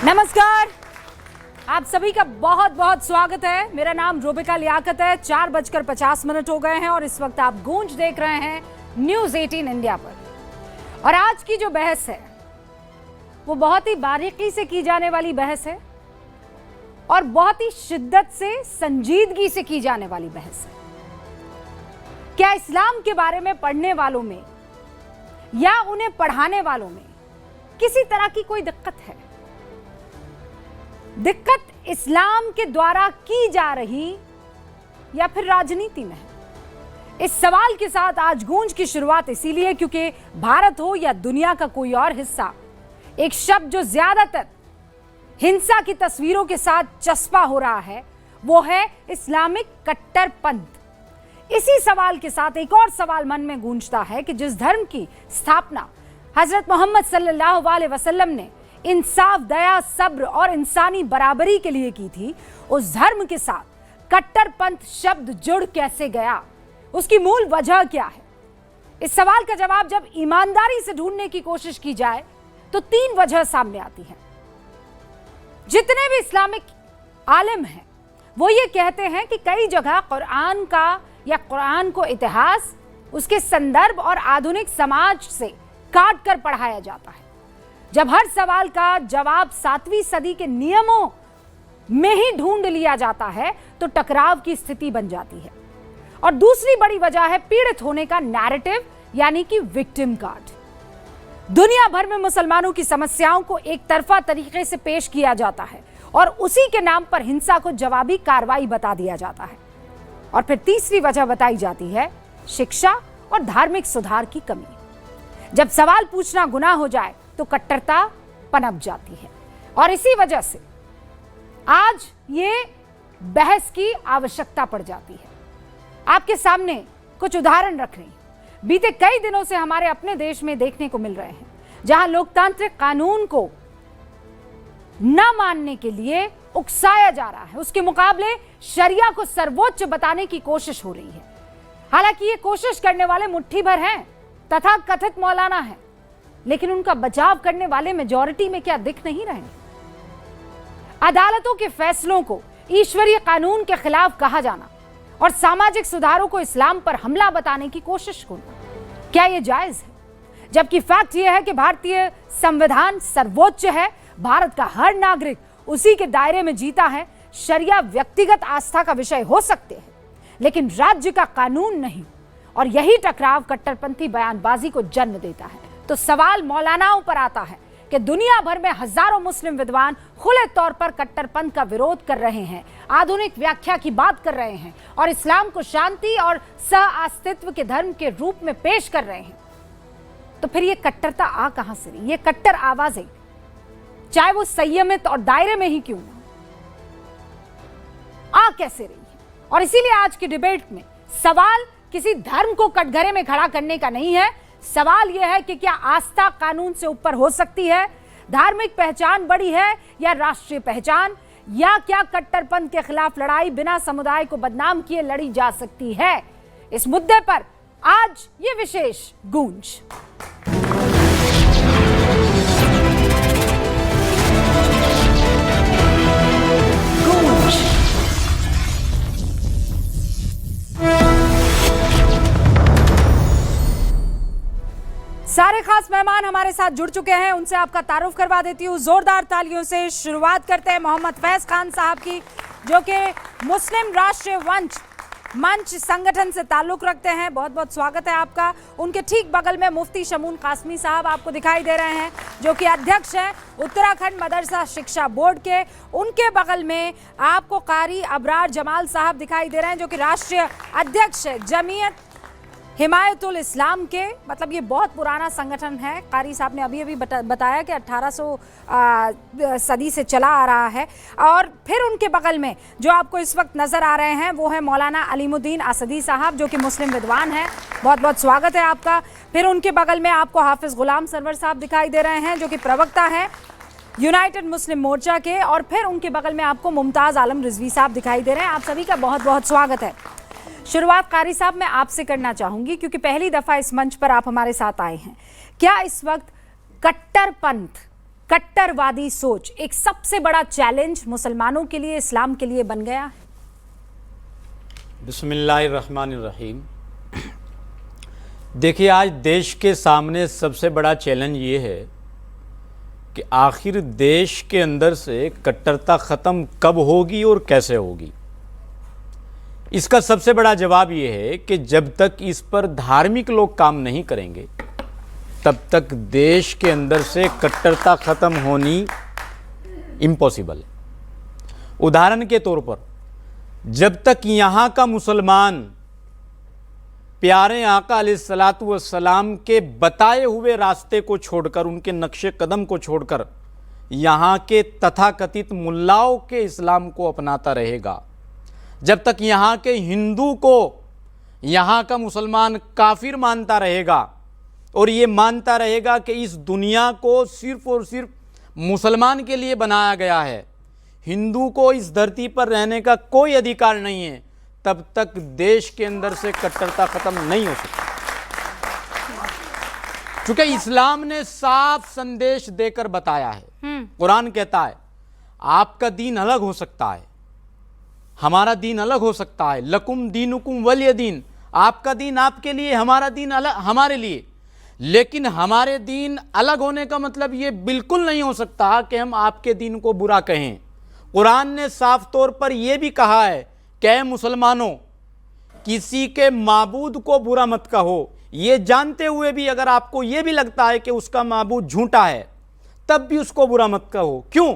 नमस्कार, आप सभी का बहुत बहुत स्वागत है। मेरा नाम रूबिका लियाकत है। 4:50 हो गए हैं और इस वक्त आप गूंज देख रहे हैं न्यूज़ 18 इंडिया पर। और आज की जो बहस है वो बहुत ही बारीकी से की जाने वाली बहस है और बहुत ही शिद्दत से, संजीदगी से की जाने वाली बहस है। क्या इस्लाम के बारे में पढ़ने वालों में या उन्हें पढ़ाने वालों में किसी तरह की कोई दिक्कत है? दिक्कत इस्लाम के द्वारा की जा रही या फिर राजनीति में है? इस सवाल के साथ आज गूंज की शुरुआत इसीलिए क्योंकि भारत हो या दुनिया का कोई और हिस्सा, एक शब्द जो ज्यादातर हिंसा की तस्वीरों के साथ चस्पा हो रहा है वो है इस्लामिक कट्टरपंथ। इसी सवाल के साथ एक और सवाल मन में गूंजता है कि जिस धर्म की स्थापना हजरत मोहम्मद सल्लल्लाहु अलैहि वसल्लम ने इंसाफ, दया, सब्र और इंसानी बराबरी के लिए की थी, उस धर्म के साथ कट्टरपंथ शब्द जुड़ कैसे गया? उसकी मूल वजह क्या है? इस सवाल का जवाब जब ईमानदारी से ढूंढने की कोशिश की जाए तो 3 वजह सामने आती हैं। जितने भी इस्लामिक आलिम हैं वो ये कहते हैं कि कई जगह कुरान का या कुरान को इतिहास, उसके संदर्भ और आधुनिक समाज से काट कर पढ़ाया जाता है। जब हर सवाल का जवाब 7वीं सदी के नियमों में ही ढूंढ लिया जाता है तो टकराव की स्थिति बन जाती है। और दूसरी बड़ी वजह है पीड़ित होने का नैरेटिव, यानी कि विक्टिम कार्ड। दुनिया भर में मुसलमानों की समस्याओं को एक तरफा तरीके से पेश किया जाता है और उसी के नाम पर हिंसा को जवाबी कार्रवाई बता दिया जाता है। और फिर तीसरी वजह बताई जाती है शिक्षा और धार्मिक सुधार की कमी। जब सवाल पूछना गुनाह हो जाए तो कट्टरता पनप जाती है और इसी वजह से आज ये बहस की आवश्यकता पड़ जाती है। आपके सामने कुछ उदाहरण रख रही हूं। बीते कई दिनों से हमारे अपने देश में देखने को मिल रहे हैं जहां लोकतांत्रिक कानून को न मानने के लिए उकसाया जा रहा है, उसके मुकाबले शरिया को सर्वोच्च बताने की कोशिश हो रही है। हालांकि ये कोशिश करने वाले मुट्ठी भर हैं तथा कथित मौलाना हैं, लेकिन उनका बचाव करने वाले मेजॉरिटी में क्या दिख नहीं रहे? अदालतों के फैसलों को ईश्वरीय कानून के खिलाफ कहा जाना और सामाजिक सुधारों को इस्लाम पर हमला बताने की कोशिश करना, क्या यह जायज है? जबकि फैक्ट यह है कि भारतीय संविधान सर्वोच्च है, भारत का हर नागरिक उसी के दायरे में जीता है। शरिया व्यक्तिगत आस्था का विषय हो सकते हैं लेकिन राज्य का कानून नहीं, और यही टकराव कट्टरपंथी बयानबाजी को जन्म देता है। तो सवाल मौलानाओं पर आता है कि दुनिया भर में हजारों मुस्लिम विद्वान खुले तौर पर कट्टरपंथ का विरोध कर रहे हैं, आधुनिक व्याख्या की बात कर रहे हैं और इस्लाम को शांति और सह-अस्तित्व के धर्म के रूप में पेश कर रहे हैं। तो फिर ये कट्टरता आ कहां से रही? ये कट्टर आवाजें, चाहे वो संयमित और दायरे में ही क्यों ना, आ कैसे रही है? और इसीलिए आज की डिबेट में सवाल किसी धर्म को कटघरे में खड़ा करने का नहीं है। सवाल यह है कि क्या आस्था कानून से ऊपर हो सकती है? धार्मिक पहचान बड़ी है या राष्ट्रीय पहचान? या क्या कट्टरपंथ के खिलाफ लड़ाई बिना समुदाय को बदनाम किए लड़ी जा सकती है? इस मुद्दे पर आज ये विशेष गूंज। सारे खास मेहमान हमारे साथ जुड़ चुके हैं, उनसे आपका तारुफ करवा देती हूँ जोरदार तालियों से। शुरुआत करते हैं मोहम्मद फैज खान साहब की, जो कि मुस्लिम राष्ट्रीय मंच संगठन से ताल्लुक रखते हैं। बहुत बहुत स्वागत है आपका। उनके ठीक बगल में मुफ्ती शमून कासमी साहब आपको दिखाई दे रहे हैं, जो कि अध्यक्ष हैं उत्तराखंड मदरसा शिक्षा बोर्ड के। उनके बगल में आपको कारी अबरार जमाल साहब दिखाई दे रहे हैं, जो कि राष्ट्रीय अध्यक्ष है जमीयत हिमायतुल इस्लाम के। मतलब ये बहुत पुराना संगठन है। कारी साहब ने अभी अभी बताया कि 1800 सदी से चला आ रहा है। और फिर उनके बगल में जो आपको इस वक्त नज़र आ रहे हैं वो है मौलाना अलीमुद्दीन असदी साहब, जो कि मुस्लिम विद्वान हैं। बहुत बहुत स्वागत है आपका। फिर उनके बगल में आपको हाफिज़ गुलाम सरवर साहब दिखाई दे रहे हैं, जो कि प्रवक्ता हैं यूनाइटेड मुस्लिम मोर्चा के। और फिर उनके बगल में आपको मुमताज़ आलम रिजवी साहब दिखाई दे रहे हैं। आप सभी का बहुत बहुत स्वागत है। शुरुआत कारी साहब मैं आपसे करना चाहूंगी क्योंकि पहली दफा इस मंच पर आप हमारे साथ आए हैं। क्या इस वक्त कट्टरपंथ कट्टरवादी सोच एक सबसे बड़ा चैलेंज मुसलमानों के लिए, इस्लाम के लिए बन गया है? बिस्मिल्लाहिर्रहमानिर्रहीम। देखिए, आज देश के सामने सबसे बड़ा चैलेंज ये है कि आखिर देश के अंदर से कट्टरता ख़त्म कब होगी और कैसे होगी। इसका सबसे बड़ा जवाब ये है कि जब तक इस पर धार्मिक लोग काम नहीं करेंगे तब तक देश के अंदर से कट्टरता ख़त्म होनी इम्पॉसिबल है। उदाहरण के तौर पर, जब तक यहाँ का मुसलमान प्यारे आका अलैहिस्सलातु वस्सलाम के बताए हुए रास्ते को छोड़कर, उनके नक्शे कदम को छोड़कर यहाँ के तथाकथित मुल्लाओं के इस्लाम को अपनाता रहेगा, जब तक यहाँ के हिंदू को यहाँ का मुसलमान काफिर मानता रहेगा और ये मानता रहेगा कि इस दुनिया को सिर्फ और सिर्फ मुसलमान के लिए बनाया गया है, हिंदू को इस धरती पर रहने का कोई अधिकार नहीं है, तब तक देश के अंदर से कट्टरता खत्म नहीं हो सकती। क्योंकि इस्लाम ने साफ संदेश देकर बताया है। कुरान कहता है आपका दीन अलग हो सकता है, हमारा दीन अलग हो सकता है। लकुम दीनुकुम वलिय दीन, आपका दीन आपके लिए, हमारा दीन अलग हमारे लिए। लेकिन हमारे दीन अलग होने का मतलब ये बिल्कुल नहीं हो सकता कि हम आपके दीन को बुरा कहें। कुरान ने साफ तौर पर यह भी कहा है कि मुसलमानों, किसी के माबूद को बुरा मत कहो, ये जानते हुए भी अगर आपको यह भी लगता है कि उसका माबूद झूठा है तब भी उसको बुरा मत कहो। क्यों?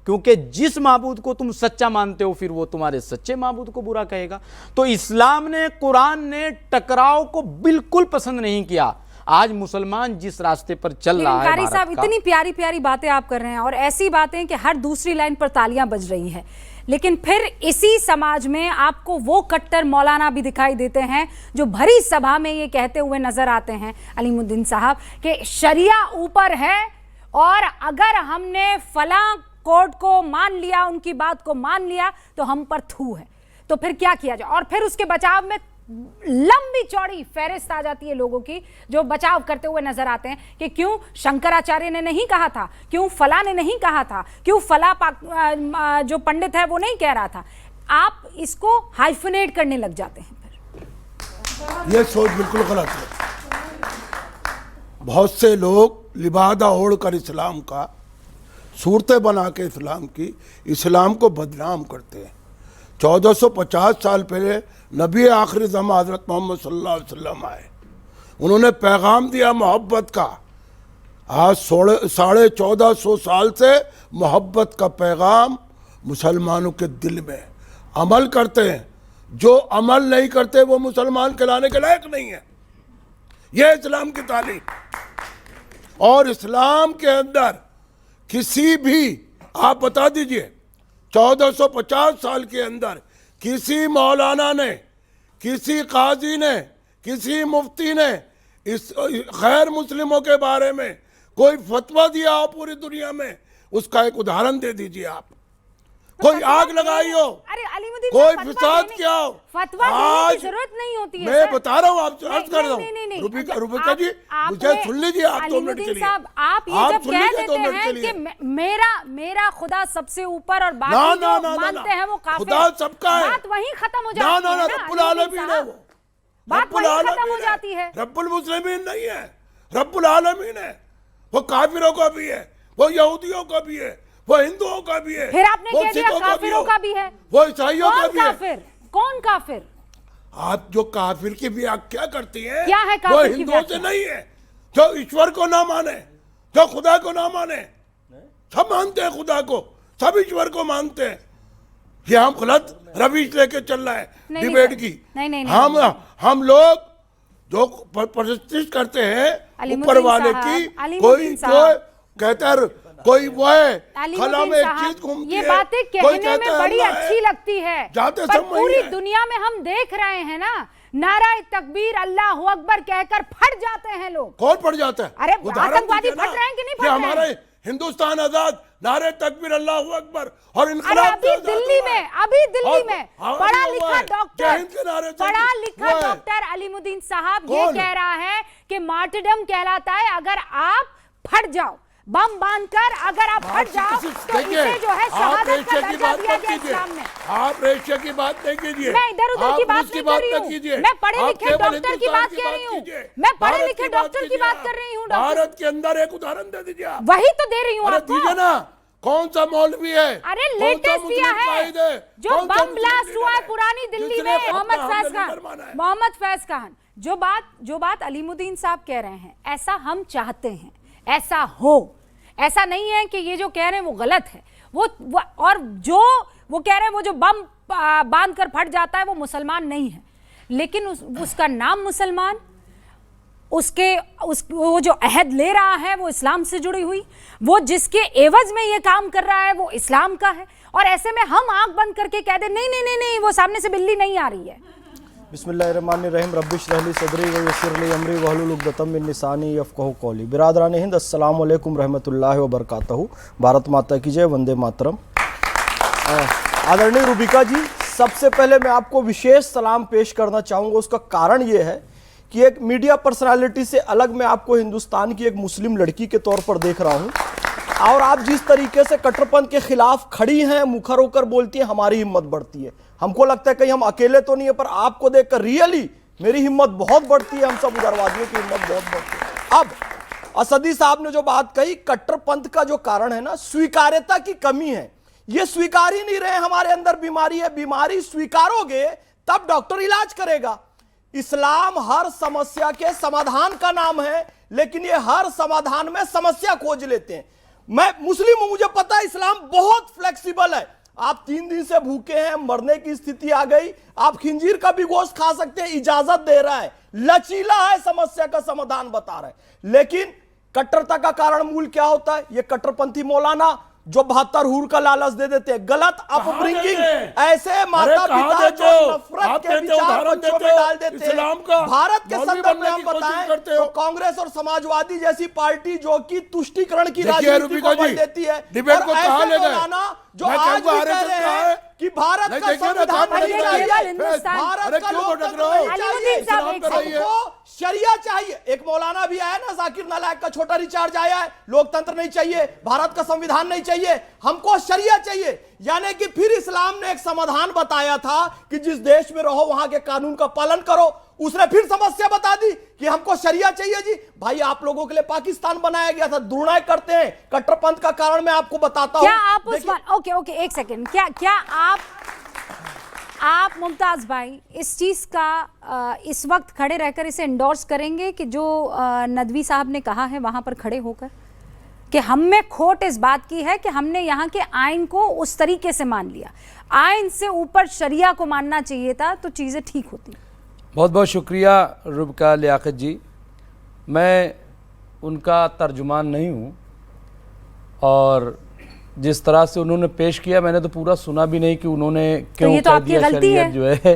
क्योंकि जिस माबूद को तुम सच्चा मानते हो फिर वो तुम्हारे सच्चे माबूद को बुरा कहेगा। तो इस्लाम ने, कुरान ने टकराव को बिल्कुल पसंद नहीं किया। आज मुसलमान जिस रास्ते पर चल रहा है, कारी साहब, इतनी प्यारी प्यारी बातें आप कर रहे हैं और ऐसी बातें कि हर दूसरी लाइन पर तालियां बज रही हैं, लेकिन फिर इसी समाज में आपको वो कट्टर मौलाना भी दिखाई देते हैं जो भरी सभा में ये कहते हुए नजर आते हैं, अलीमुद्दीन साहब, कि शरिया ऊपर है और अगर हमने फला कोर्ट को मान लिया, उनकी बात को मान लिया तो हम पर थू है। तो फिर क्या किया जाए? और फिर उसके बचाव में लंबी चौड़ी फहरिस्त आ जाती है लोगों की जो बचाव करते हुए नजर आते हैं कि क्यों शंकराचार्य ने नहीं कहा था, क्यों फला ने नहीं कहा था, क्यों फला जो पंडित है वो नहीं कह रहा था। आप इसको हाइफनेट करने लग जाते हैं। फिर ये सोच बिल्कुल गलत है। बहुत से लोग लिबादा ओढ़ कर इस्लाम का, सूरतें बना के इस्लाम को बदनाम करते हैं। 1450 साल पहले नबी आखिरी ज़मां हज़रत मोहम्मद सल्लल्लाहु अलैहि वसल्लम आए, उन्होंने पैगाम दिया मोहब्बत का। आज 1450 साल से मोहब्बत का पैगाम मुसलमानों के दिल में अमल करते हैं। जो अमल नहीं करते वो मुसलमान कहलाने के लायक नहीं है। यह इस्लाम की तालीम। और इस्लाम के अंदर किसी भी, आप बता दीजिए, 1450 साल के अंदर किसी मौलाना ने, किसी काजी ने, किसी मुफ्ती ने इस गैर मुस्लिमों के बारे में कोई फतवा दिया हो पूरी दुनिया में? उसका एक उदाहरण दे दीजिए आप। कोई आग लगाई हो, कोई फिसाद किया हो? फतवा देने की जरूरत नहीं होती है। मैं बता रहा हूँ, आप अर्ज कर रहा हूँ। रुबिका जी, मुझे सुन लीजिए आप 2 मिनट के लिए। आप ये जब कह देते हैं कि मेरा खुदा सबसे ऊपर और बाकी जो मानते हैं वो काफिर, खुदा सबका है, बात वहीं खत्म हो जाती है। रब्बुल आलमीन है वो, बात वहीं खत्म हो जाती है। रब्बुल मुस्लिमीन नहीं है, रब्बुल आलमीन है। वो काफिरों का भी है, वो यहूदियों का भी है, वो हिंदुओं का भी है, फिर आपने कह दिया काफिरों का भी है, वो ईसाइयों का भी है। कौन काफिर? आप जो काफिर की व्याख्या करती हैं, क्या है काफिर? वो हिंदुओं से नहीं है जो ईश्वर को ना माने, जो खुदा को ना माने। सब मानते हैं खुदा को, सब ईश्वर को मानते हैं। ये हम गलत रविश लेके चल रहा है डिबेट की। हम लोग जो प्रतिष्ठित करते हैं ऊपर वाले की, कोई जो कहता है कोई वो है खला में एक चीज घूमती है, ये बातें कहने में बड़ी अच्छी लगती है, पर पूरी दुनिया में हम देख रहे हैं ना, नाराए तकबीर अल्लाहू अकबर कहकर फट जाते हैं लोग। कौन फट जाता है? अरे आतंकवादी फट रहे हैं कि नहीं फट रहे हैं? हमारे हिंदुस्तान आजाद, नारे तकबीर अल्लाहू अकबर और इनकलाब। अभी दिल्ली में पढ़ा लिखा डॉक्टर अलीमुद्दीन साहब ये कह रहा है कि मार्टिडम कहलाता है अगर आप फट जाओ। बम बांधकर अगर आप हट जाओ तो इसे जो है शहादत का दर्जा दिया गया इस्लाम में। आप रेशे की बात नहीं कीजिए। मैं इधर उधर की बात नहीं कर रही हूँ, मैं पढ़े लिखे डॉक्टर की बात कर रही हूँ, मैं पढ़े लिखे डॉक्टर की बात कर रही हूँ। भारत के अंदर एक उदाहरण दे दीजिए। वही तो दे रही हूँ आपको। दीजिए ना, कौन सा मौलवी है? अरे लेटेस्ट दिया है जो बम ब्लास्ट हुआ है पुरानी दिल्ली में, मोहम्मद फैज खान। जो बात अलीमुद्दीन साहब कह रहे हैं, ऐसा हम चाहते हैं ऐसा हो, ऐसा नहीं है कि ये जो कह रहे हैं वो गलत है। वो और जो वो कह रहे हैं वो जो बम बांध कर फट जाता है वो मुसलमान नहीं है, लेकिन उसका नाम मुसलमान, वो जो अहद ले रहा है वो इस्लाम से जुड़ी हुई, वो जिसके एवज में ये काम कर रहा है वो इस्लाम का है। और ऐसे में हम आंख बंद करके कह दे नहीं नहीं नहीं नहीं वो सामने से बिल्ली नहीं आ रही है। बिस्मिल्लाहिर्रहमानिर्रहीम रब्बिश रहली सदरी व यस्सिर ली अमरी वहलुल उक़दतम मिन लिसानी यफ़क़हू क़ौली। बिरादरान हिंद, अस्सलामु अलैकुम रहमतुल्लाहि व बरकातहू। भारत माता की जय, वंदे मातरम। आदरणीय रूबिका जी, सबसे पहले मैं आपको विशेष सलाम पेश करना चाहूँगा। उसका कारण ये है कि एक मीडिया पर्सनालिटी से अलग मैं आपको हिंदुस्तान की एक मुस्लिम लड़की के तौर पर देख रहा हूँ, और आप जिस तरीके से कट्टरपंथ के खिलाफ खड़ी हैं, मुखर होकर बोलती हैं, हमारी हिम्मत बढ़ती है। हमको लगता है कहीं हम अकेले तो नहीं है, पर आपको देखकर रियली मेरी हिम्मत बहुत बढ़ती है, हम सब उग्रवादियों की हिम्मत बहुत बढ़ती है। अब असदी साहब ने जो बात कही, कट्टरपंथ का जो कारण है ना, स्वीकार्यता की कमी है। ये स्वीकार ही नहीं रहे हमारे अंदर बीमारी है। बीमारी स्वीकारोगे तब डॉक्टर इलाज करेगा। इस्लाम हर समस्या के समाधान का नाम है, लेकिन ये हर समाधान में समस्या खोज लेते हैं। मैं मुस्लिम हूं, मुझे पता है इस्लाम बहुत फ्लेक्सिबल है। आप 3 दिन से भूखे हैं, मरने की स्थिति आ गई, आप खिंजीर का भी गोश्त खा सकते हैं, इजाजत दे रहा है, लचीला है, समस्या का समाधान बता रहा है। लेकिन कट्टरता का कारण मूल क्या होता है? ये कट्टरपंथी मौलाना जो 72 हूर का लालच दे देते हैं, गलत अपब्रिंगिंग, ऐसे माता पिता जो नफरत के विचार बच्चों में डाल देते हैं। भारत के संदर्भ में हम बताएं तो कांग्रेस और समाजवादी जैसी पार्टी जो कि तुष्टीकरण की राजनीति को बल देती है, और ऐसे मौलाना जो आज भी कह रहे हैं कि भारत का संविधान नहीं चाहिए, भारत का लोकतंत्र नहीं चाहिए, हमको शरिया चाहिए। एक मौलाना भी आया ना, जाकिर नालायक का छोटा रिचार्ज आया है, लोकतंत्र नहीं चाहिए, भारत का संविधान नहीं चाहिए, हमको शरिया चाहिए। यानी कि फिर इस्लाम ने एक समाधान बताया था कि जिस देश में रहो वहां के कानून का पालन करो, उसने फिर समस्या बता दी कि हमको शरिया चाहिए। जी भाई, आप लोगों के लिए पाकिस्तान बनाया गया था, दुर्णय करते हैं कट्टरपंथ का कारण मैं आपको बताता हूं। क्या आप ओके एक सेकंड, क्या आप मुमताज भाई इस चीज का इस वक्त खड़े रहकर इसे इंडोर्स करेंगे कि जो नदवी साहब ने कहा है वहां पर खड़े होकर कि हम में खोट इस बात की है कि हमने यहाँ के आइन को उस तरीके से मान लिया, आइन से ऊपर शरिया को मानना चाहिए था तो चीजें ठीक होती। बहुत बहुत शुक्रिया रुबिका लियाकत जी। मैं उनका तर्जुमान नहीं हूँ, और जिस तरह से उन्होंने पेश किया मैंने तो पूरा सुना भी नहीं कि उन्होंने क्यों ये तो आपकी गलती है। जो है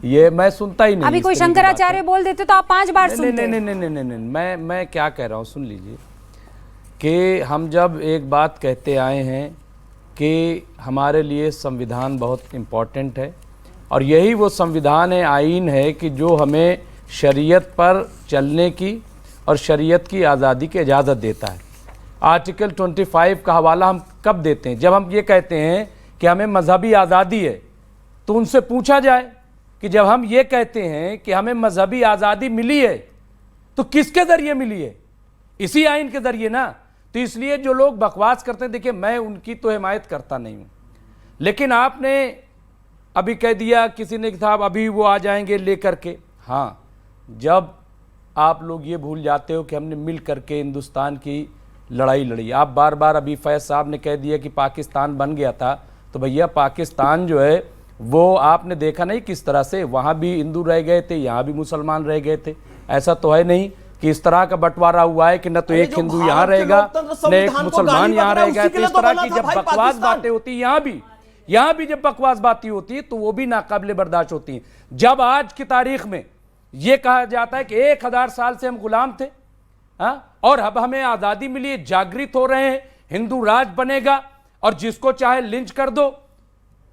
ये मैं सुनता ही नहीं। अभी कोई शंकराचार्य बोल देते तो आप 5 बार सुनते। नहीं, मैं क्या कह रहा हूँ सुन लीजिए कि हम जब एक बात कहते आए हैं कि हमारे लिए संविधान बहुत इम्पोर्टेंट है, और यही वो संविधान है, आइन है कि जो हमें शरीयत पर चलने की और शरीयत की आज़ादी की इजाज़त देता है। आर्टिकल 25 का हवाला हम कब देते हैं? जब हम ये कहते हैं कि हमें मजहबी आज़ादी है, तो उनसे पूछा जाए कि जब हम ये कहते हैं कि हमें मजहबी आज़ादी मिली है तो किसके ज़रिए मिली है? इसी आइन के ज़रिए ना। तो इसलिए जो लोग बकवास करते हैं, देखिए मैं उनकी तो हिमायत करता नहीं हूँ, लेकिन आपने अभी कह दिया किसी ने, साहब अभी वो आ जाएंगे लेकर के। हाँ, जब आप लोग ये भूल जाते हो कि हमने मिल करके हिंदुस्तान की लड़ाई लड़ी। आप बार बार अभी फैज साहब ने कह दिया कि पाकिस्तान बन गया था, तो भैया पाकिस्तान जो है वो आपने देखा नहीं किस तरह से, वहाँ भी हिंदू रह गए थे, यहाँ भी मुसलमान रह गए थे। ऐसा तो है नहीं कि इस तरह का बंटवारा हुआ है कि न तो एक हिंदू यहाँ रहेगा न एक मुसलमान यहाँ रहेगा। तो इस तरह की जब बकवास बातें होती है, यहाँ भी जब बकवास बातें होती है तो वो भी नाकाबिले बर्दाश्त होती हैं। जब आज की तारीख में ये कहा जाता है कि 1000 साल से हम गुलाम थे, और अब हमें आज़ादी मिली है, जागृत हो रहे हैं, हिंदू राज बनेगा और जिसको चाहे लिंच कर दो,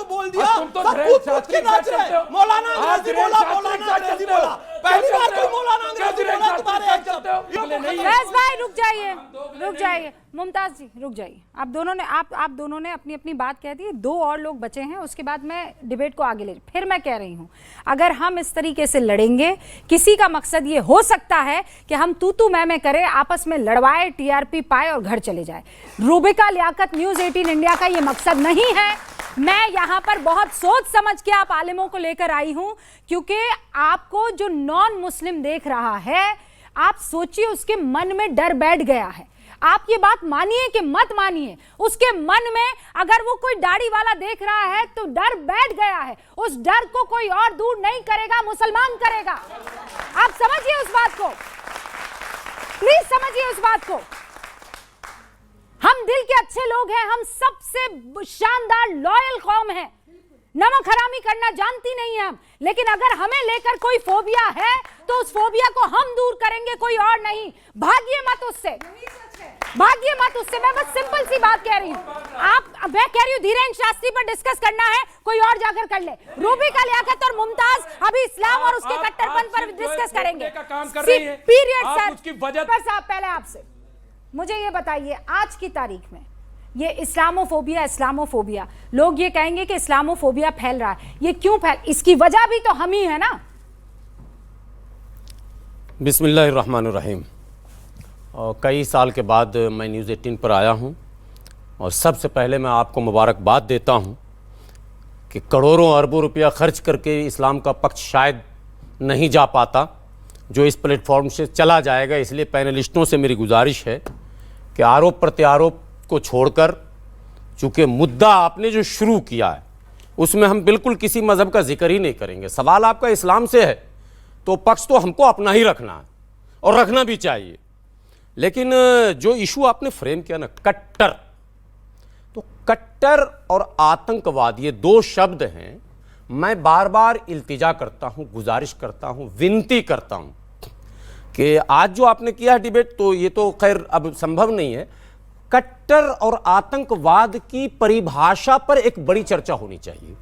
तो बोल दिया, तुम तो सब ग्रेट कूद कूद शास्त्री के नाच के रहे चलते हो। मौलाना आज अंग्रेजी ग्रेट बोला, शास्त्री मौलाना के अंग्रेजी चलते हो। बोला। पहली बार कोई मौलाना अंग्रेजी बोला तुम्हारे यहाँ चलते हो बोले नहीं है। फैज भाई रुक जाइए मुमताज जी रुक जाइए। आप दोनों ने अपनी अपनी बात कह दी, दो और लोग बचे हैं, उसके बाद मैं डिबेट को आगे ले फिर मैं कह रही हूं अगर हम इस तरीके से लड़ेंगे, किसी का मकसद ये हो सकता है कि हम तू मैं करें, आपस में लड़वाए, टीआरपी पाए और घर चले जाए। रूबिका लियाकत, न्यूज़ 18 इंडिया का ये मकसद नहीं है। मैं यहाँ पर बहुत सोच समझ के आप आलिमों को लेकर आई हूं, क्योंकि आपको जो नॉन मुस्लिम देख रहा है, आप सोचिए उसके मन में डर बैठ गया है। आप ये बात मानिए कि मत मानिए, उसके मन में अगर वो कोई दाढ़ी वाला देख रहा है तो डर बैठ गया है। उस डर को कोई और दूर नहीं करेगा, मुसलमान करेगा। आप समझिए उस बात को, प्लीज समझिए उस बात को। हम दिल के अच्छे लोग हैं, हम सबसे शानदार लॉयल कौम है, नमक हरामी करना जानती नहीं है हम, लेकिन अगर हमें लेकर कोई फोबिया है तो उस फोबिया को हम दूर करेंगे, कोई और नहीं। भागिए मत उससे, भागिए मत उससे। मैं बस सिंपल सी बात कह रही हूँ। मैं कह रही हूँ धीरेन्द्र शास्त्री पर डिस्कस करना है, कोई और जाकर कर ले। रूबिका लियाकत और मुमताज अभी इस्लाम और उसके कट्टरपन पर डिस्कस करेंगे। पीरियड सर साहब, पहले आपसे मुझे ये बताइए, आज की तारीख में ये इस्लामोफोबिया, लोग ये कहेंगे कि इस्लामोफोबिया फैल रहा है, ये क्यों इसकी वजह भी तो हम ही है ना। बिस्मिल्लाहिर्रहमानिर्रहीम। और कई साल के बाद मैं न्यूज़ 18 पर आया हूं, और सबसे पहले मैं आपको मुबारकबाद देता हूं कि करोड़ों अरबों रुपया खर्च करके इस्लाम का पक्ष शायद नहीं जा पाता, जो इस प्लेटफॉर्म से चला जाएगा। इसलिए पैनलिस्टों से मेरी गुजारिश है कि आरोप प्रत्यारोप को छोड़कर, चूँकि मुद्दा आपने जो शुरू किया है उसमें हम बिल्कुल किसी मज़हब का जिक्र ही नहीं करेंगे। सवाल आपका इस्लाम से है तो पक्ष तो हमको अपना ही रखना है और रखना भी चाहिए। लेकिन जो इशू आपने फ्रेम किया ना, कट्टर, तो कट्टर और आतंकवाद ये दो शब्द हैं। मैं बार बार इल्तिजा करता हूं, गुजारिश करता हूं, विनती करता हूं कि आज जो आपने किया है डिबेट, तो ये तो खैर अब संभव नहीं है। कट्टर और आतंकवाद की परिभाषा पर एक बड़ी चर्चा होनी चाहिए।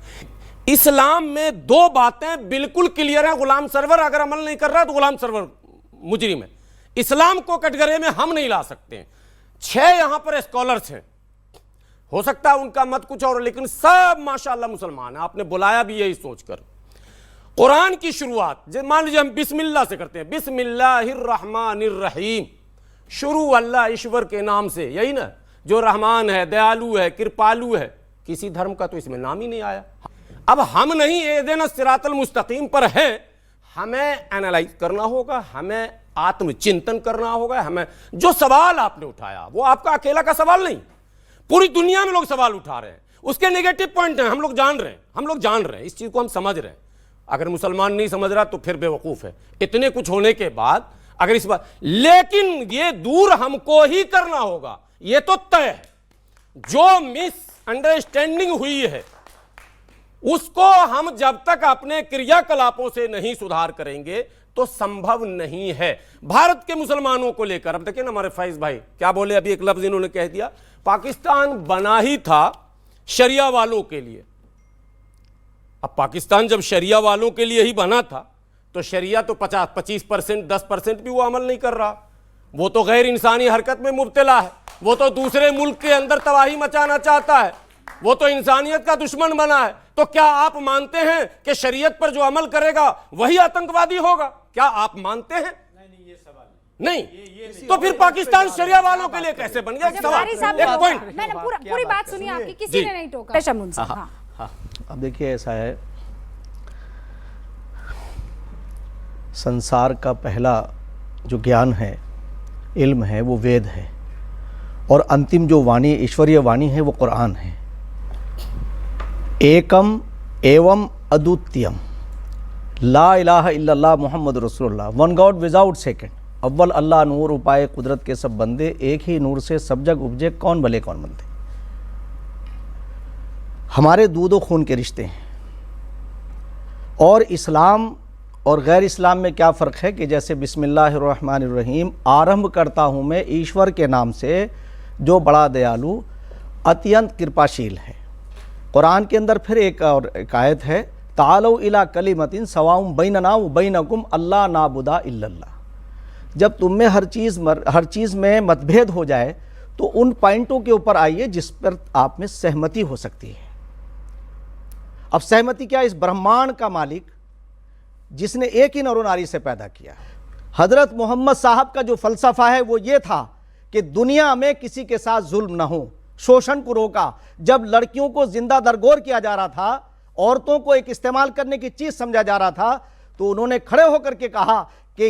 इस्लाम में दो बातें बिल्कुल क्लियर हैं। गुलाम सरवर अगर अमल नहीं कर रहा तो गुलाम सरवर मुजरिम है। इस्लाम को कटघरे में हम नहीं ला सकते हैं। 6 यहां पर स्कॉलर्स हैं, हो सकता है उनका मत कुछ और, लेकिन सब माशाअल्लाह मुसलमान है। आपने बुलाया भी यही सोचकर। कुरान की शुरुआत मान लीजिए हम बिस्मिल्लाह से करते हैं, बिस्मिल्लाहिर्रहमानिर्रहीम, शुरू अल्लाह ईश्वर के नाम से, यही ना, जो रहमान है, दयालु है, कृपालु है। किसी धर्म का तो इसमें नाम ही नहीं आया। अब हम नहीं एहदिना सिरातल मुस्तकीम पर हैं, हमें एनालाइज करना होगा, हमें आत्मचिंतन करना होगा। हमें जो सवाल आपने उठाया वो आपका अकेला का सवाल नहीं, पूरी दुनिया में लोग सवाल उठा रहे हैं। उसके नेगेटिव पॉइंट हैं, हम लोग जान रहे हैं, इस चीज को हम समझ रहे हैं। अगर मुसलमान नहीं समझ रहा तो फिर बेवकूफ है। इतने कुछ होने के बाद अगर इस बात, लेकिन ये दूर हमको ही करना होगा, ये तो तय है। जो मिसअंडरस्टैंडिंग हुई है उसको हम जब तक अपने क्रियाकलापों से नहीं सुधार करेंगे तो संभव नहीं है। भारत के मुसलमानों को लेकर अब देखिए ना, हमारे फैज भाई क्या बोले, अभी एक लफ्ज इन्होंने कह दिया, पाकिस्तान बना ही था शरिया वालों के लिए। अब पाकिस्तान जब शरिया वालों के लिए ही बना था तो शरिया तो 25%, 10% भी वो अमल नहीं कर रहा। वो तो गैर इंसानी हरकत में मुब्तला है, वो तो दूसरे मुल्क के अंदर तबाही मचाना चाहता है, वो तो इंसानियत का दुश्मन बना है। तो क्या आप मानते हैं कि शरीयत पर जो अमल करेगा वही आतंकवादी होगा? क्या आप मानते हैं? नहीं, ये सवाल नहीं। तो फिर पाकिस्तान शरिया वालों के लिए कैसे बन गया? एक पॉइंट, मैंने पूरी बात सुनी आपकी, किसी ने नहीं टोका। शमून साहब, हाँ। अब देखिए ऐसा है, संसार का पहला जो ज्ञान है, इल्म है, वो वेद है, और अंतिम जो वाणी, ईश्वरीय वाणी है, वो कुरान है। एकम एवं अद्वितीयम ला इलाहा इल्लल्लाह मुहम्मद रसूलुल्लाह, वन गॉड विदाउट सेकंड, अव्वल अल्लाह नूर उपाय कुदरत के सब बंदे, एक ही नूर से सब जग उपजे, कौन भले कौन मंदे। हमारे दूध और खून के रिश्ते हैं। और इस्लाम और गैर इस्लाम में क्या फ़र्क है कि जैसे बिस्मिल्लाहिर्रहमानिर्रहीम आरंभ करता हूँ मैं ईश्वर के नाम से जो बड़ा दयालु अत्यंत कृपाशील है। कुरान के अंदर फिर एक और एक आयत है, तालो इला कलिमतिन सवाउम बैनना व बैनकुम अल्ला नाबुदा इल्लल्लाह। जब तुम में हर चीज़ में मतभेद हो जाए तो उन पॉइंटों के ऊपर आइए जिस पर आप में सहमति हो सकती है। अब सहमति क्या? इस ब्रह्मांड का मालिक जिसने एक ही नर और नारी से पैदा किया। हजरत मोहम्मद साहब का जो फलसफा है वो ये था कि दुनिया में किसी के साथ जुल्म ना हो, शोषण को रोका। जब लड़कियों को जिंदा दरगोर किया जा रहा था, औरतों को एक इस्तेमाल करने की चीज समझा जा रहा था, तो उन्होंने खड़े होकर के कहा कि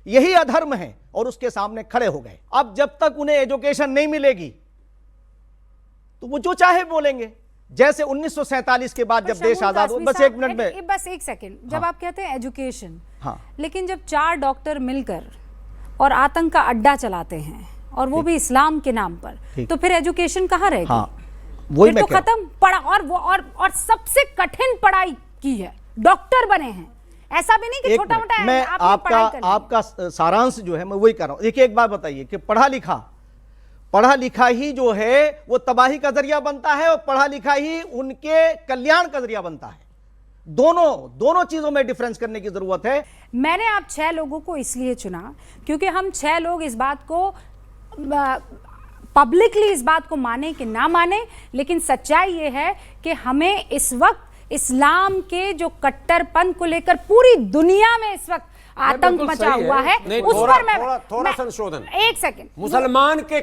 यही अधर्म है और उसके सामने खड़े हो गए। अब जब तक उन्हें एजुकेशन नहीं मिलेगी तो वो जो चाहे बोलेंगे। जैसे 1947 के बाद जब देश आजाद हुआ, बस एक मिनट में, बस एक सेकंड, जब आप कहते हैं एजुकेशन, हाँ, लेकिन जब 4 डॉक्टर मिलकर और आतंक का अड्डा चलाते हैं और वो भी इस्लाम के नाम पर, तो फिर एजुकेशन कहाँ रहेगी? हाँ, वही फिर तो खत्म पढ़ा। और सबसे कठिन पढ़ाई की है, डॉक्टर बने हैं। ऐसा भी नहीं कि छोटा मोटा। मैं आपका सारांश जो है मैं वही कर रहा हूं। देखिए, एक बात बताइए कि पढ़ा लिखा ही जो है वो तबाही का जरिया बनता है और पढ़ा लिखा ही उनके कल्याण का जरिया बनता है। दोनों चीजों में डिफरेंस करने की जरूरत है। मैंने आप 6 लोगों को इसलिए चुना क्योंकि हम 6 लोग इस बात को पब्लिकली इस बात को माने कि ना माने, लेकिन सच्चाई ये है कि हमें इस वक्त इस्लाम के जो कट्टरपन को लेकर पूरी दुनिया में इस वक्त आतंक मचा हुआ है। नहीं, उस पर मैं थोड़ा संशोधन। एक सेकंड, मुसलमान के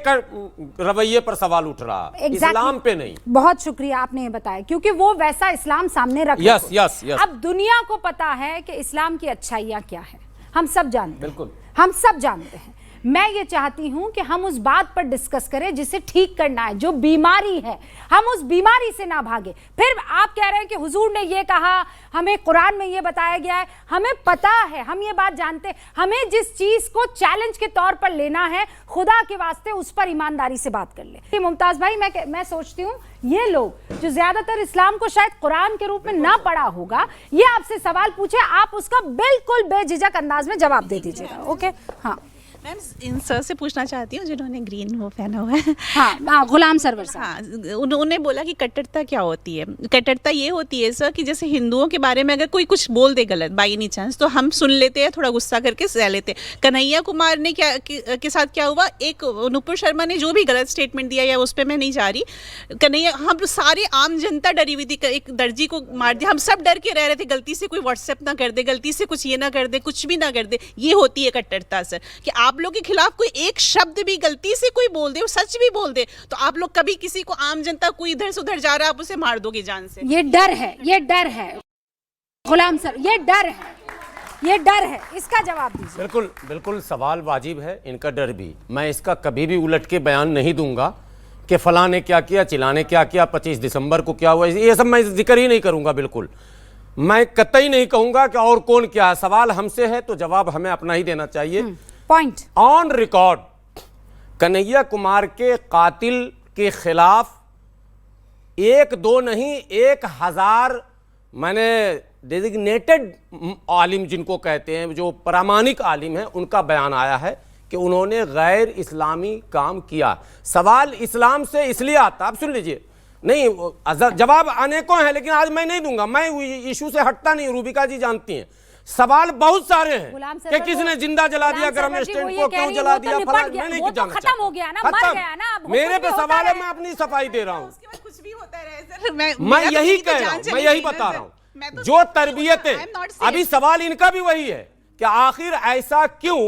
रवैये पर सवाल उठ रहा है, इस्लाम पे नहीं। बहुत शुक्रिया आपने ये बताया, क्योंकि वो वैसा इस्लाम सामने रख। यस। अब दुनिया को पता है कि इस्लाम की अच्छाइयां क्या है, हम सब जानते हैं। बिल्कुल, हम सब जानते हैं। मैं ये चाहती हूं कि हम उस बात पर डिस्कस करें जिसे ठीक करना है, जो बीमारी है, हम उस बीमारी से ना भागे। फिर आप कह रहे हैं कि हुजूर ने ये कहा, हमें कुरान में ये बताया गया है, हमें पता है, हम ये बात जानते हैं। हमें जिस चीज को चैलेंज के तौर पर लेना है, खुदा के वास्ते उस पर ईमानदारी से बात कर ले। मुमताज भाई, मैं सोचती हूँ ये लोग जो ज्यादातर इस्लाम को शायद कुरान के रूप में ना पढ़ा होगा, ये आपसे सवाल पूछे, आप उसका बिल्कुल बेझिझक अंदाज में जवाब दे दीजिएगा। ओके? हाँ मैम, इन सर से पूछना चाहती हूँ जिन्होंने ग्रीन वो पहना हुआ है। हाँ, गुलाम सरवर साहब। हाँ, उन्होंने बोला कि कट्टरता क्या होती है। कट्टरता ये होती है सर कि जैसे हिंदुओं के बारे में अगर कोई कुछ बोल दे गलत बाई एनी चांस, तो हम सुन लेते हैं, थोड़ा गुस्सा करके सह लेते हैं। कन्हैया कुमार ने के साथ क्या हुआ, एक नुपुर शर्मा ने जो भी गलत स्टेटमेंट दिया, या उस पर मैं नहीं जा रही, कन्हैया, हम सारे आम जनता डरी हुई थी। एक दर्जी को मार दिया, हम सब डर के रह रहे थे गलती से कोई व्हाट्सएप ना कर दे, गलती से कुछ ये ना कर दे, कुछ भी ना कर दे। ये होती है कट्टरता सर, कि आप लोग के खिलाफ कोई एक शब्द भी गलती से कोई बोल दे, सच भी बोल दे, तो आप लोग कभी किसी को, आम जनता कोई इधर से उधर जा रहा है, आप उसे मार दोगे जान से। ये डर है गुलाम सर, ये डर है, इसका जवाब दीजिए। बिल्कुल सवाल वाजिब है, इनका डर भी। मैं इसका कभी भी उलट के बयान नहीं दूंगा कि फलां ने क्या किया, चिलाने क्या किया, 25 दिसंबर को क्या हुआ, ये सब मैं जिक्र ही नहीं करूंगा। बिल्कुल मैं कतई नहीं कहूंगा कि और कौन क्या है। सवाल हमसे है तो जवाब हमें अपना ही देना चाहिए। Point on record, Kanhaiya Kumar के कातिल के खिलाफ 1-2 नहीं 1000 मैंने डेजिग्नेटेड आलिम जिनको कहते हैं, जो प्रामाणिक आलिम हैं, उनका बयान आया है कि उन्होंने गैर इस्लामी काम किया। सवाल इस्लाम से इसलिए आता, आप सुन लीजिए, नहीं जवाब अनेकों हैं, लेकिन आज मैं नहीं दूंगा। मैं इशू से हटता नहीं, रूबिका जी जानती हैं। सवाल बहुत सारे हैं कि किसने जिंदा जला दिया, ग्राम स्टैंड को क्यों जला दिया, फलाना, मैं नहीं जानना चाहता। खत्म हो गया ना, मर गया ना, मेरे पे सवाल है, मैं अपनी सफाई दे रहा हूँ। कुछ भी होता रहे सर, मैं यही कह रहा हूँ, मैं यही बता रहा हूँ। जो तरबियत है, अभी सवाल इनका भी वही है कि आखिर ऐसा क्यों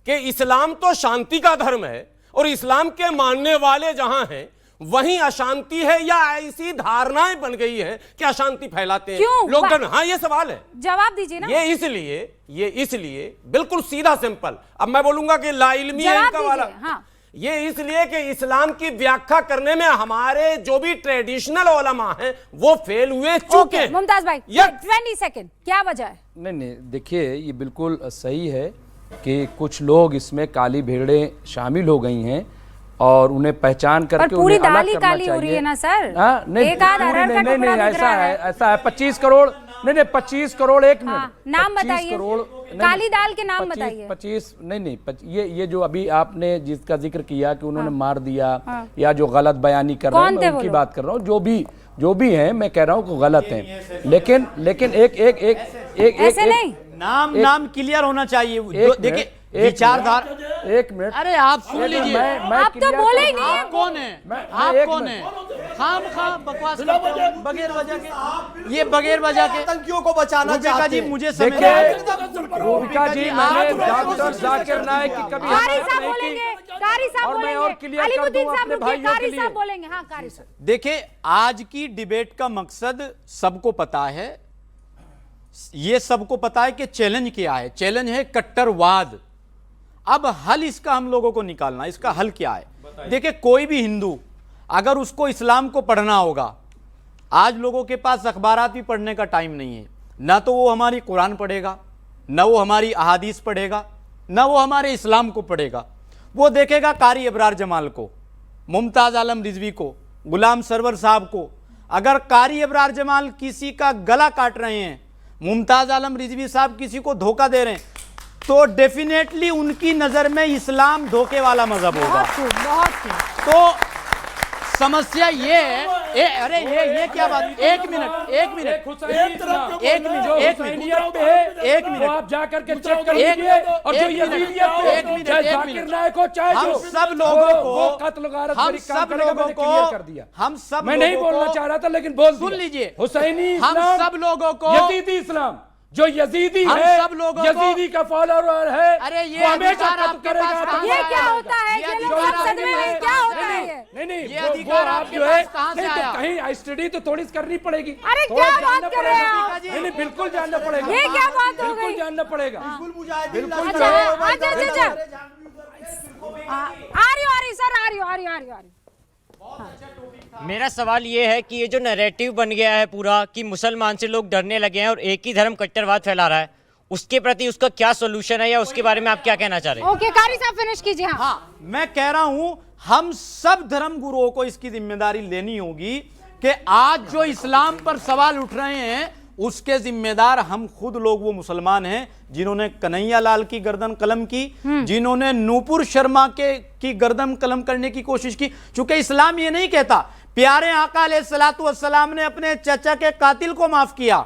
कि इस्लाम तो शांति का धर्म है और इस्लाम के मानने वाले जहां हैं वहीं अशांति है, या ऐसी धारणाएं बन गई है कि अशांति फैलाते हैं लोग। हाँ, ये सवाल है, जवाब दीजिए ना। ये इसलिए बिल्कुल सीधा सिंपल। अब मैं बोलूंगा कि लाइल्मी है इनका वाला। हाँ। ये इसलिए कि इस्लाम की व्याख्या करने में हमारे जो भी ट्रेडिशनल उलमा हैं वो फेल हुए चुके हैं। मुमताज भाई 20 सेकंड, क्या वजह है? नहीं, देखिए ये बिल्कुल सही है कि कुछ लोग इसमें काली भेड़ें शामिल हो गई हैं और उन्हें पहचान करके पूरी उन्हें अलग करना काली हो रही है ना सर। नहीं, ऐसा है 25 करोड़, नहीं 25 करोड़, 1 मिनट, नाम बताइए। 25 करोड़ काली दाल के नाम बताइए। 25 नहीं, ये जो अभी आपने जिसका जिक्र किया कि उन्होंने मार दिया या जो गलत बयानी कर रहे हैं, मैं उनकी बात कर रहा हूँ। जो भी हैं, मैं कह रहा हूँ कि गलत हैं, लेकिन एक ऐसे नहीं, नाम क्लियर होना चाहिए। देखिए विचारधारा, एक मिनट, अरे आप सुन लीजिए, आप तो बोले ही नहीं। आप कौन है? आप कौन है? खाम बकवास करते हो बगैर वजह के, ये बगैर वजह के आतंकियों को बचाना रूबिका जी, मुझे देखिए रूबिका जी, मैंने डॉक्टर जाकिर नाइक की कभी कारी साहब नहीं बोलेंगे, की। कारी साहब और मैं और बोलेंगे, क्लियर कर अलीमुद्दीन दूं साहब अपने रुकिए, भाइयों के कारी लिए। साहब बोलेंगे। हाँ, कारी साहब। देखिए, आज की डिबेट का मकसद सबको पता है, ये सबको पता है कि चैलेंज क्या है। चैलेंज है कट्टरवाद। अब हल इसका हम लोगों को निकालना, इसका हल क्या है? देखिए, कोई भी हिंदू अगर उसको इस्लाम को पढ़ना होगा, आज लोगों के पास अखबारात भी पढ़ने का टाइम नहीं है, ना तो वो हमारी कुरान पढ़ेगा, ना वो हमारी अहादीस पढ़ेगा, ना वो हमारे इस्लाम को पढ़ेगा। वो देखेगा कारी अबरार जमाल को, मुमताज़ आलम रिजवी को, गुलाम सरवर साहब को। अगर कारी अबरार जमाल किसी का गला काट रहे हैं, मुमताज़ आलम रिजवी साहब किसी को धोखा दे रहे हैं, तो डेफिनेटली उनकी नज़र में इस्लाम धोखे वाला मजहब होगा। तो समस्या ये है, अरे ये क्या बात? एक मिनट आप जाकर के चेक कर लीजिए। और जो यजीदियत पे चाहे जाकिर नाइक हो, चाहे हम जो सब लोगों को, वो कत्ल गारत हम बड़ी काम सब करेगा, लोगों मैंने को, क्लियर कर दिया। हम सब मैं नहीं लोगों बोलना को- चाह रहा था, लेकिन बोल सुन दिया। लीजिए, हुसैनी हम इस्लाम, सब लोगों को, यजीदी इस्लाम, जो यजीदी हम है, सब लोगों को- यजीदी का फॉलोअर है, अरे ये वो हमेशा अधिकार कत्ल आपके करेगा। पास कहाँ ये से क्या आया? होता है? ये ये लोग अधिकार संसद में हैं, क्या होता है ये? नहीं, ये वो अधिकार आप आपके जो है, पास कहाँ से नहीं, तो आया? कहीं स्टडी तो थोड़ी करनी पड़ेगी। अरे थोड़ा क्या जानना बात कर रहे हैं पड़ेगा। आप? नहीं, बिल्कुल जानना पड़ेगा। ये क्या बात हो बिल्कुल गई? जानना पड़ेगा। बिल्कुल जो अच्छा, है, अच्छा, आ रही सर, आ रही। मेरा सवाल ये है कि ये जो नैरेटिव बन गया है पूरा कि मुसलमान से लोग डरने लगे हैं और एक ही धर्म कट्टरवाद फैला रहा है, उसके प्रति उसका क्या सॉल्यूशन है या उसके बारे में आप क्या कहना चाह रहे हैं? ओके, कारी साहब फिनिश कीजिए। हाँ, मैं कह रहा हूं हम सब धर्म गुरुओं को इसकी जिम्मेदारी लेनी होगी कि आज जो इस्लाम पर सवाल उठ रहे हैं उसके जिम्मेदार हम खुद लोग, वो मुसलमान हैं जिन्होंने कन्हैया लाल की गर्दन कलम की, जिन्होंने नूपुर शर्मा की गर्दन कलम करने की कोशिश की। चूंकि इस्लाम ये नहीं कहता, प्यारे आका अलैहिस्सलातु वस्सलाम ने अपने चाचा के कातिल को माफ किया,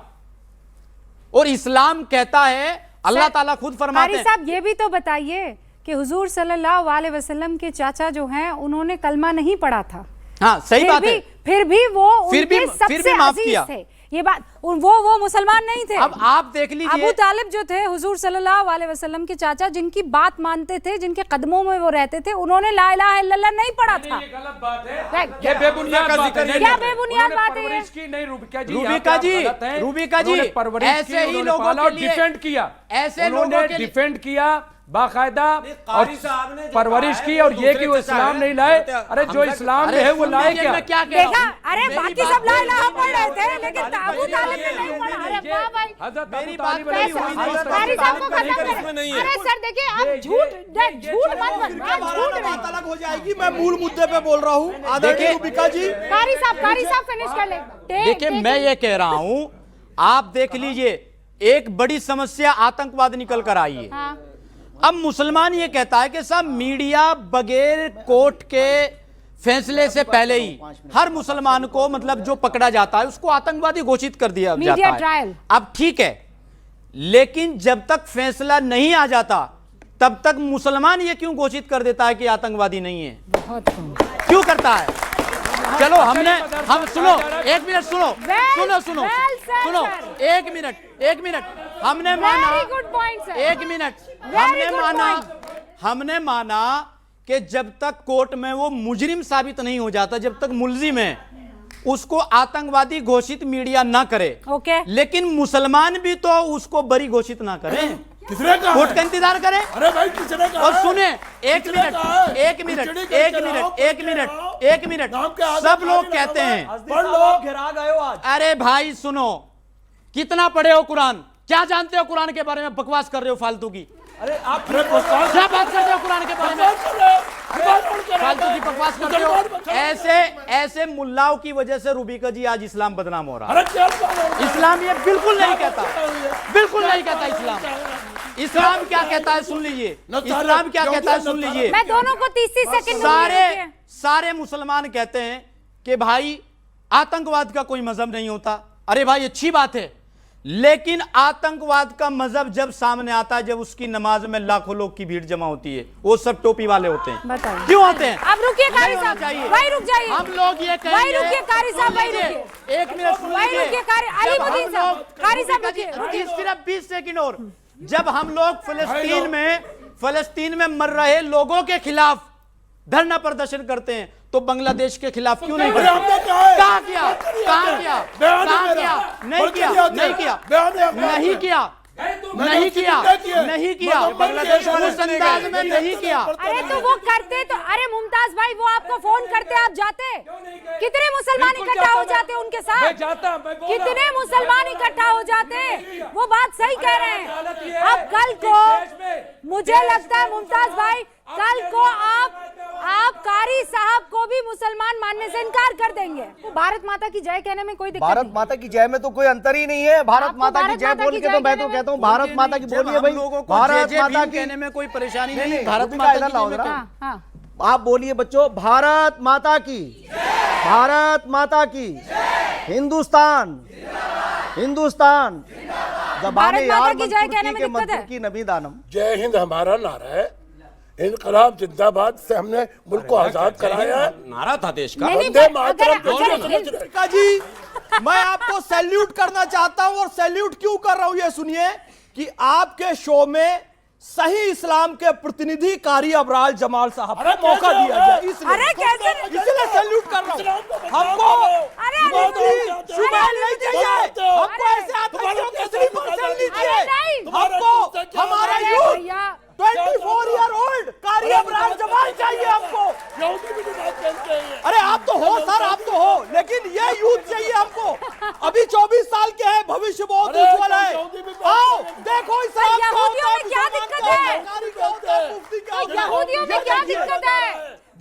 और इस्लाम कहता है, अल्लाह ताला खुद फरमाते कारी हैं। साहब ये भी तो बताइए कि हुजूर सल्लल्लाहु अलैहि वसल्लम के चाचा जो हैं उन्होंने कलमा नहीं पढ़ा था। हाँ, सही बात है। फिर भी वो फिर भी- उनके फिर भी सबसे माफ अजीज किया। थे। ये बात, वो मुसलमान नहीं थे। अब आप देख लीजिए, अबू तालिब जो थे हुजूर सल्लल्लाहु अलैहि वसल्लम के चाचा, जिनकी बात मानते थे, जिनके कदमों में वो रहते थे, उन्होंने ला इलाहा इल्लल्लाह नहीं पढ़ा था। ये गलत बात है। Right. ये बेबुनियाद बात है। क्या बेबुनियाद बात है ये? परवरिश की नहीं, रूबिका जी, रूबिका जी, यहाँ पे आप गलत हैं। रूबिका जी, उन्होंने परवरिश ऐसे की, ही उन्होंने लोगों पाला के और लिए- डिफेंड किया, ऐसे उन्होंने लोगों के लिए- डिफेंड किया बाकायदा, और कारी साहब ने जो परवरिश कहा की। है, और वो ये कि वो दूसरे इस्लाम चाचा नहीं है। लाए, अरे हम जो तक- इस्लाम में अरे है वो सुन लाए लीजिए, क्या? मैं क्या कह रहा देखा, हूं? अरे मेरी बाकी बात सब ला नहीं इलाहा हुई। पढ़ रहे थे, लेकिन अबू तालिब ने नहीं पढ़ा। अरे वाह भाई, हज़रत मेरी अबू बात तालिब नहीं ने हुई। नहीं कारी साहब को नहीं खत्म करी। करें। अरे सर देखिए, आप झूठ मत बनवाओ, झूठ नहीं। बात अलग हो जाएगी। मैं मूल मुद्दे पे बोल रहा हूँ। आदरणीय रूबिका जी, कारी साहब फिनिश कर ले। देखिए, मैं ये कह रहा हूं, आप देख लीजिए, एक बड़ी समस्या आतंकवाद निकल कर आई है। हाँ। अब मुसलमान ये कहता है कि साहब मीडिया बगैर कोर्ट के फैसले से पहले ही हर मुसलमान को, मतलब जो पकड़ा जाता है उसको आतंकवादी घोषित कर दिया मीडिया जाता है। ट्रायल। अब ठीक है, लेकिन जब तक फैसला नहीं आ जाता तब तक मुसलमान ये क्यों घोषित कर देता है कि आतंकवादी नहीं है? क्यों करता है? चलो हम सुनो, एक मिनट सुनो, सुनो, एक मिनट हमने माना, Very good point, sir. एक मिनट Very good हमने माना कि जब तक कोर्ट में वो मुजरिम साबित नहीं हो जाता, जब तक मुलजिम है, उसको आतंकवादी घोषित मीडिया ना करे। ओके। लेकिन मुसलमान भी तो उसको बरी घोषित ना करें, किसने कहा? कोर्ट का इंतजार करें। अरे भाई, किसने कहा? और सुने, एक किसने मिनट, कहा है? एक मिनट, खिचड़ी एक करके मिनट, लाओ, एक करके मिनट, लाओ। एक मिनट, नाम के आगे सब लोग खाली कहते लगा हुआ हैं, है। पढ़ लो। आप घिरा गए हो आज। अरे भाई सुनो, कितना पढ़े हो कुरान? क्या जानते हो कुरान के बारे में? बकवास कर रहे हो फालतू की। अरे आप क्या बात करते हो कुरान के बारे में? फालतू की बकवास करते हो। ऐसे मुल्लाओं की वजह से रूबिका जी आज इस्लाम बदनाम हो रहा है। अरे क्या बात है? इस्लाम ये बिल्कुल नहीं कहता, बिल्कुल नहीं कहता इस्लाम। इस्लाम क्या कहता है सुन लीजिए, इस्लाम क्या कहता है सुन लीजिए। मैं दोनों को 30 सेकंड सारे मुसलमान कहते हैं कि भाई आतंकवाद का कोई मजहब नहीं होता। अरे भाई अच्छी बात है, लेकिन आतंकवाद का मजहब जब सामने आता है, जब उसकी नमाज में लाखों लोग की भीड़ जमा होती है, वो सब टोपी वाले होते हैं। बताइए क्यों होते हैं? अब रुकिए कारी साहब, वही रुक जाइए। हम लोग ये कहेंगे, वही रुकिए कारी साहब, वही रुकिए, एक मिनट सुन वही लीजिए। रुकिए कारी अलीमुद्दीन साहब, कारी साहब रुकिए, सिर्फ 20 सेकंड और। जब हम लोग फलस्तीन में मर रहे लोगों के खिलाफ धरना प्रदर्शन करते हैं, तो बांग्लादेश के खिलाफ क्यों नहीं करते? कहाँ किया? कहाँ किया? कहाँ किया? नहीं किया, नहीं किया, नहीं किया, नहीं किया, नहीं किया, बांग्लादेश उस अंदाज में नहीं किया। अरे तो वो करते तो, अरे मुमताज भाई वो आपको फोन करते आप जाते? कितने मुसलमान इकट्ठा हो जाते उनके साथ? कितने मुसलमान इकट्ठा हो जाते? वो बात सही कह रहे हैं। अब कल को मुझे लगता है मुमताज भाई, कल को आप कारी साहब को भी मुसलमान मानने से इनकार कर देंगे। तो भारत माता की जय कहने में कोई दिक्कत भारत नहीं। माता की जय में तो कोई अंतर ही नहीं है। भारत आपको माता की भारत जय माता बोल की के जय तो मैं तो कहने कहता हूँ भारत माता की बोलिए भाई, भारत माता की कहने में कोई परेशानी नहीं, नहीं। भारत भारत माता माता की लाओ की जरा। हाँ, हाँ। आप बोलिए बच्चों, भारत माता की, भारत माता की, हिंदुस्तान, हिंदुस्तान, जबाने माता यार की जय कहने में के दिक्कत है। मंत्र की नबी दानम। जय हिंद हमारा नारा है, इनकलाब जिंदाबाद से हमने मुल्क को आजाद कराया है। नारा था देश का। नहीं, नहीं, वंदे पर मातरम अगर- जो अगर- समझ रहे। का जी, मैं आपको सैल्यूट करना चाहता हूं, और सैल्यूट क्यों कर रहा हूं ये सुनिए कि आपके शो में सही इस्लाम के प्रतिनिधि कारी अबराल जमाल साहब को मौका दिया गया, इसलिए अरे कैसे? इसलिए सैल्यूट कर रहा हूं। हमको अरे शुमाल नहीं चाहिए, हमको ऐसे आतंकियों के स्लीपर सेल लीजिए। अरे नहीं। हमको हमारा अरे यूथ भैया, 24 ईयर ओल्ड कारी अबराल जमाल चाहिए हमको। अरे आप तो हो सर, आप तो हो, लेकिन ये यूथ चाहिए हमको। अभी 24 साल के हैं, भविष्य बहुत उज्जवल है। आओ देखो इस्लाम क्या यहूदियों होता में क्या दिक्कत है? यहूदियों में क्या दिक्कत है?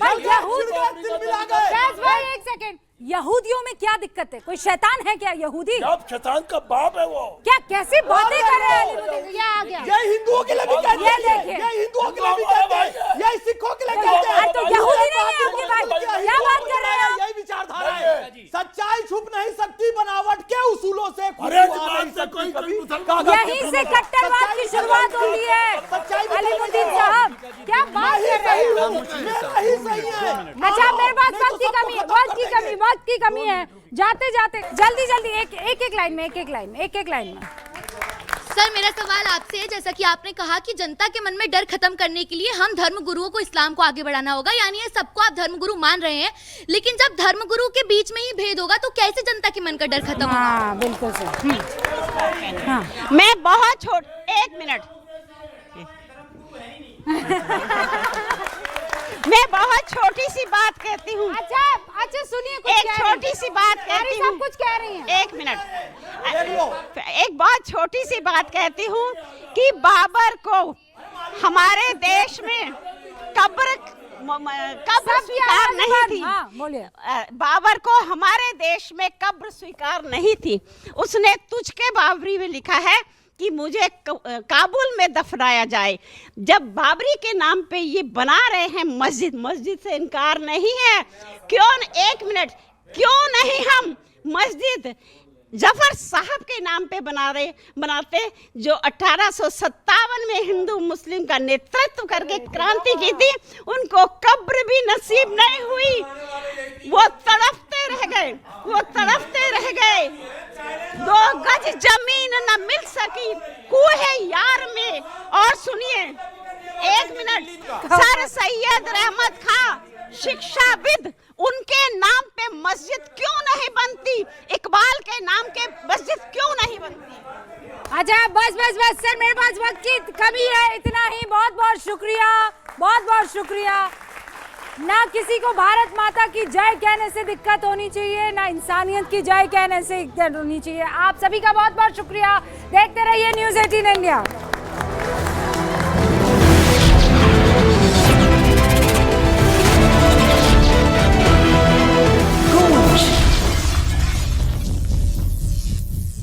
भाई कैस भाई एक सेकंड, यहूदियों में क्या दिक्कत है? कोई शैतान है क्या यहूदी? अब शैतान का बाप है वो। क्या कैसी बातें कर रहे हैं अलीमुद्दीन? ये आ गया। ये हिंदुओं के लिए भी कहते ये हैं, देखिए। ये हिंदुओं के लिए भी कहते हैं, ये सिखों के लिए कहते हैं। अरे तो यहूदी नहीं है आपके भाई, क्या बात कर रहे हैं आप? यही विचारधारा है। सच्चाई छुप नहीं सकती बनावट के उसूलों से। अरे दुकान से कोई कभी यहीं से कट्टरवाद की शुरुआत होती है अलीमुद्दीन साहब, क्या बात कर रहे हैं? मेरा ही सही है। अच्छा मेरे पास वक्त की कमी है, वक्त की कमी है। जाते जाते जल्दी जल्दी एक लाइन में सर मेरा सवाल आपसे है, जैसा कि आपने कहा कि जनता के मन में डर खत्म करने के लिए हम धर्म गुरुओं को, इस्लाम को आगे बढ़ाना होगा, यानी ये सबको आप धर्म गुरु मान रहे हैं, लेकिन जब धर्म गुरु के बीच में ही भेद होगा तो कैसे जनता के मन का डर खत्म होगा? हाँ बिल्कुल सर। हाँ मैं बहुत एक मिनट मैं बहुत छोटी सी बात कहती हूँ। अच्छा सुनिए, एक छोटी सी बात कहती हूँ। सब कुछ कह रही हैं। एक मिनट, एक बहुत छोटी सी बात कहती हूँ कि बाबर को हमारे देश में कब्र स्वीकार नहीं थी। हाँ, बोलिए। बाबर को हमारे देश में कब्र स्वीकार नहीं थी। उसने तुझ के बाबरी में लिखा है कि मुझे काबुल में दफनाया जाए। जब बाबरी के नाम पे ये बना रहे हैं मस्जिद से इनकार नहीं है। क्यों, एक मिनट, क्यों नहीं हम मस्जिद जफर साहब के नाम पे बनाते, जो 1857 में हिंदू मुस्लिम का नेतृत्व करके क्रांति की थी। उनको कब्र भी नसीब नहीं हुई, वो तड़पते रह गए। 2 गज जमीन न मिल सकी कुए यार में। और सुनिए, एक मिनट, सर सैयद रहमत खां शिक्षाविद, उनके नाम पे मस्जिद क्यों नहीं बनती? इकबाल के नाम के मस्जिद क्यों नहीं बनती? अच्छा बस सर, मेरे पास वक्त की कमी है, इतना ही। बहुत बहुत शुक्रिया। ना किसी को भारत माता की जय कहने से दिक्कत होनी चाहिए, ना इंसानियत की जय कहने से दिक्कत होनी चाहिए। आप सभी का बहुत बहुत शुक्रिया। देखते रहिए न्यूज़ 18 इंडिया।